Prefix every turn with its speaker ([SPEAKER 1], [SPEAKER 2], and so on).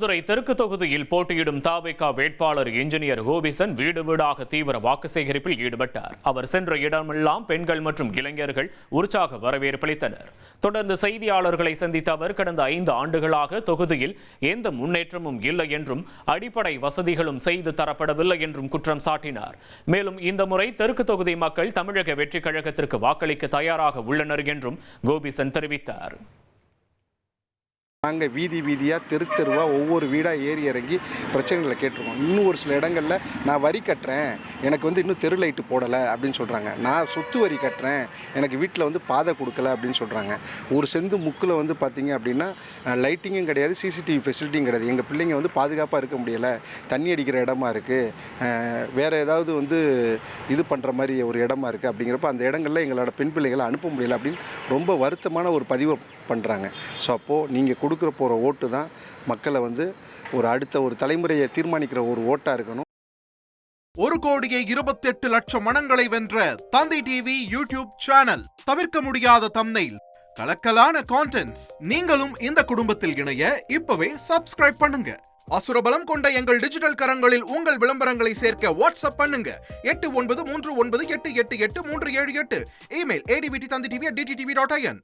[SPEAKER 1] மதுரை தெற்கு தொகுதியில் போட்டியிடும் தாவேகா வேட்பாளர் இன்ஜினியர் கோபிசன் வீடு வீடாக தீவிர வாக்கு சேகரிப்பில் ஈடுபட்டார். அவர் சென்ற இடமெல்லாம் பெண்கள் மற்றும் இளைஞர்கள் உற்சாக வரவேற்பளித்தனர். தொடர்ந்து செய்தியாளர்களை சந்தித்த அவர் கடந்த 5 ஆண்டுகளாக தொகுதியில் எந்த முன்னேற்றமும் இல்லை என்றும் அடிப்படை வசதிகளும் செய்து தரப்படவில்லை என்றும் குற்றம் சாட்டினார். மேலும் இந்த முறை தெற்கு தொகுதி மக்கள் தமிழக வெற்றிக் கழகத்திற்கு வாக்களிக்க தயாராக உள்ளனர் என்றும் கோபிசன் தெரிவித்தார்.
[SPEAKER 2] நாங்கள் வீதியாக தெருவாக ஒவ்வொரு வீடாக ஏறி இறங்கி பிரச்சனைகளை கேட்டிருக்கோம். இன்னும் ஒரு சில இடங்களில் நான் வரி கட்டுறேன், எனக்கு இன்னும் தெரு லைட்டு போடலை அப்படின்னு சொல்கிறாங்க. நான் சொத்து வரி கட்டுறேன், எனக்கு வீட்டில் பாதை கொடுக்கல அப்படின்னு சொல்கிறாங்க. ஒரு செந்து முக்கில் பார்த்தீங்க அப்படின்னா லைட்டிங்கும் கிடையாது, சிசிடிவி ஃபெசிலிட்டியும் கிடையாது. எங்கள் பிள்ளைங்க பாதுகாப்பாக இருக்க முடியலை, தண்ணி அடிக்கிற இடமா இருக்குது, வேறு ஏதாவது இது பண்ணுற மாதிரி ஒரு இடமா இருக்குது. அப்படிங்கிறப்ப அந்த இடங்களில் எங்களோட பெண் பிள்ளைகளை அனுப்ப முடியலை அப்படின்னு ரொம்ப வருத்தமான ஒரு பதிவை பண்ணுறாங்க. ஸோ அப்போது நீங்கள் கொடுக்குற போகிற ஓட்டு தான் மக்களை ஒரு அடுத்த ஒரு தலைமுறையை தீர்மானிக்கிற ஒரு ஓட்டாக இருக்கணும்.
[SPEAKER 3] 1,28,00,000 மனங்களை வென்ற தந்தி டிவி யூடியூப் சேனல். தவிர்க்க முடியாத தம்ப்நெயில், கலக்கலான கான்டென்ட்ஸ். நீங்களும் இந்த குடும்பத்தில் இணைய இப்பவே சப்ஸ்கிரைப் பண்ணுங்க. அசுரபலம் கொண்ட எங்கள் டிஜிட்டல் கரங்களில் உங்கள் விளம்பரங்களை சேர்க்க வாட்ஸ்அப் பண்ணுங்க. 8939888838. Email advtthanditv@dttv.in.